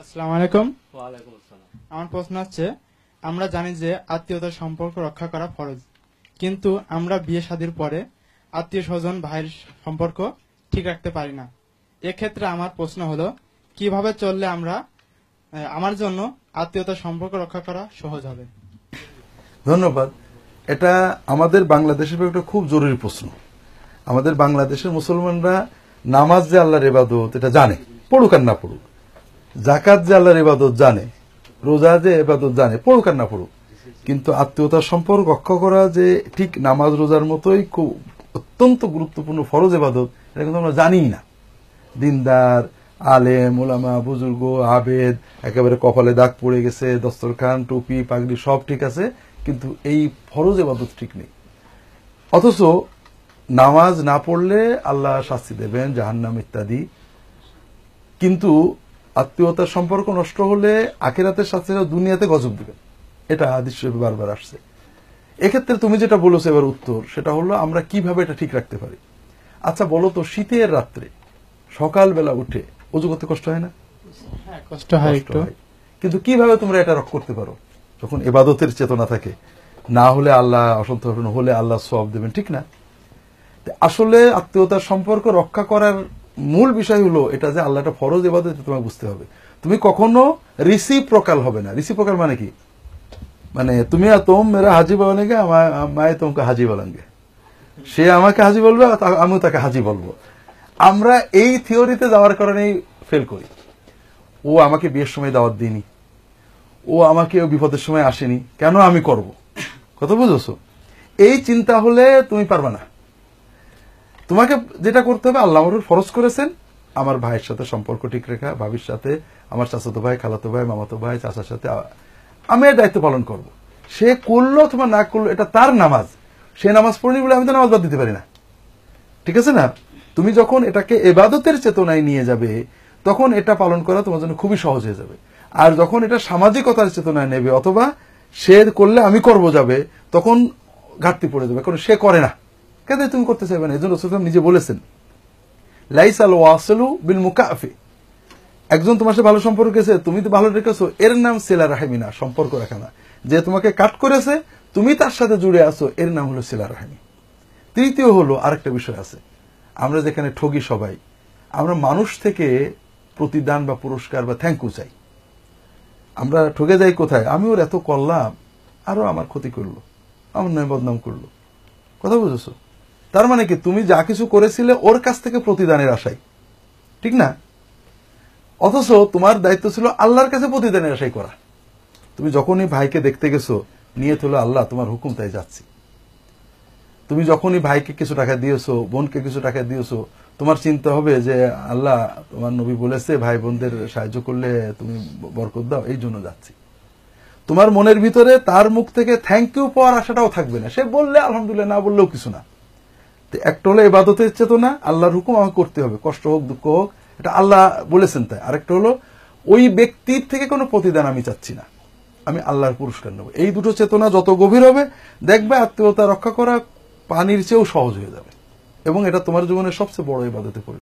আসসালামু আলাইকুম। ওয়ালাইকুম আসসালাম। আমার প্রশ্ন হচ্ছে, আমরা জানি যে আত্মীয়তার সম্পর্ক রক্ষা করা ফরজ, কিন্তু আমরা বিয়ে শাদীর পরে আত্মীয় স্বজন ভাইয়ের সম্পর্ক ঠিক রাখতে পারি না। এক্ষেত্রে আমার প্রশ্ন হলো, কিভাবে চললে আমার জন্য আত্মীয়তার সম্পর্ক রক্ষা করা সহজ হবে? ধন্যবাদ। এটা আমাদের বাংলাদেশের একটা খুব জরুরি প্রশ্ন। আমাদের বাংলাদেশের মুসলমানরা নামাজ যে আল্লাহর ইবাদত এটা জানে, পড়ুক আর না পড়ুক। যাকাত যে আল্লাহর ইবাদত জানে, রোজা যে ইবাদত জানে, পড়ুক আর না পড়ুক। কিন্তু আত্মীয়তার সম্পর্ক রক্ষা করা যে ঠিক নামাজ রোজার মতোই খুব অত্যন্ত গুরুত্বপূর্ণ ফরজ ইবাদত, এটা কিন্তু আমরা জানিই না। দিনদার, আলেম, ওলামা, বুজুর্গ, আবেদ, একেবারে কপালে দাগ পড়ে গেছে, দস্তরখান, টুপি, পাগড়ি সব ঠিক আছে, কিন্তু এই ফরজ ইবাদত ঠিক নেই। অথচ নামাজ না পড়লে আল্লাহ শাস্তি দেবেন, জাহান্নাম ইত্যাদি। কিন্তু আত্মীয়তার সম্পর্ক নষ্ট হলে আখিরাতের শাস্তি দুনিয়াতে গজব দিবেন, এটা হাদিস শরীফে বারবার আসছে। এক্ষেত্রে তুমি যেটা বলেছো এবার উত্তর, সেটা হলো আমরা কিভাবে এটা ঠিক রাখতে পারি। আচ্ছা বলো তো, শীতের রাত্রে সকালবেলা উঠে ওযু করতে কষ্ট হয় না? হ্যাঁ, কষ্ট হয় একটু। কিন্তু কিভাবে তোমরা এটা রক্ষা করতে পারো? যখন ইবাদতের চেতনা থাকে, না হলে আল্লাহ অসন্তুষ্ট হলে আল্লাহ সওয়াব দেবেন, ঠিক না? আসলে আত্মীয়তার সম্পর্ক রক্ষা করার মূল বিষয় হলো এটা যে আল্লাহ একটা ফরজ ইবাদত, তোমাকে বুঝতে হবে। তুমি কখনো রিসিপ্রোকাল হবে না। রিসিপ্রোকাল মানে কি? মানে তুমি তোম মেরা হাজি বলেঙ্গে, মায়ে তোমাকে হাজি বলেঙ্গে। সে আমাকে হাজি বলবে, আমিও তাকে হাজি বলবো। আমরা এই থিওরিতে যাওয়ার কারণেই ফেল করি। ও আমাকে বিয়ের সময় দাওয়াত দিইনি, ও আমাকে বিপদের সময় আসেনি, কেন আমি করব? কত বুঝছো? এই চিন্তা হলে তুমি পারবা না। তোমাকে যেটা করতে হবে, আল্লাহ আমার ফরজ করেছেন আমার ভাইয়ের সাথে সম্পর্ক ঠিক রেখা, ভাবির সাথে, আমার চাচাতো ভাই, খালাতো ভাই, মামাতো ভাই, চাচার সাথে আমি এর দায়িত্ব পালন করব। সে করলো অথবা না করলো, এটা তার নামাজ। সে নামাজ পড়নি বলে আমি তো নামাজ বাদ দিতে পারি না, ঠিক আছে না? তুমি যখন এটাকে ইবাদতের চেতনায় নিয়ে যাবে, তখন এটা পালন করা তোমার জন্য খুবই সহজ হয়ে যাবে। আর যখন এটা সামাজিকতার চেতনায় নেবে, অথবা সে করলে আমি করব যাবে, তখন ঘাটতি পড়ে যাবে, কারণ সে করে না, কেন তুমি করতে চাইবে না। এই জন্য রাসূল নিজে বলেছেন, লাইসাল ওয়াসিলু বিল মুকাফি। একজন তোমার সাথে ভালো সম্পর্ক আছে, তুমি তো ভালো রেখেছো, এর নাম সিলা রাহিমি না, সম্পর্ক রাখা না। যে তোমাকে কাট করেছে, তুমি তার সাথে জুড়ে আছো, এর নাম হলো সিলা রাহিমি। তৃতীয় হলো আরেকটা বিষয় আছে, আমরা যেখানে ঠগি সবাই, আমরা মানুষ থেকে প্রতিদান বা পুরস্কার বা থ্যাংক ইউ চাই। আমরা ঠকে যাই কোথায়? আমি ওর এত করলাম, আরো আমার ক্ষতি করলো, আমার নয় বদনাম করলো। কথা বুঝেছো? তার মানে কি, তুমি যা কিছু করেছিলে ওর কাছ থেকে প্রতিদানের আশাই, ঠিক না? অথচ তোমার দায়িত্ব ছিল আল্লাহর কাছে প্রতিদানের আশাই করা। তুমি যখনই ভাইকে দেখতে গেছো, নিয়ত হলো আল্লাহ তোমার হুকুম তাই যাচ্ছি। তুমি যখনই ভাইকে কিছু টাকা দিয়েছো, বোনকে কিছু টাকা দিয়েছো, তোমার চিন্তা হবে যে আল্লাহ তোমার নবী বলেছে ভাই বোনদের সাহায্য করলে তুমি বরকত দাও, এই জন্য যাচ্ছি। তোমার মনের ভিতরে তার মুখ থেকে থ্যাংক ইউ পাওয়ার আশাটাও থাকবে না। সে বললে আলহামদুলিল্লাহ, না বললেও কিছু না। একটা হলো ইবাদতের চেতনা, আল্লাহর হুকুম আমাকে করতে হবে, কষ্ট হোক দুঃখ হোক, এটা আল্লাহ বলেছেন তাই। আরেকটা হলো ওই ব্যক্তির থেকে কোনো প্রতিদান আমি চাচ্ছি না, আমি আল্লাহর পুরস্কার নেব। এই দুটো চেতনা যত গভীর হবে, দেখবে আত্মীয়তা রক্ষা করা পানির চেয়েও সহজ হয়ে যাবে, এবং এটা তোমার জীবনের সবচেয়ে বড় ইবাদতে পরিণত হবে।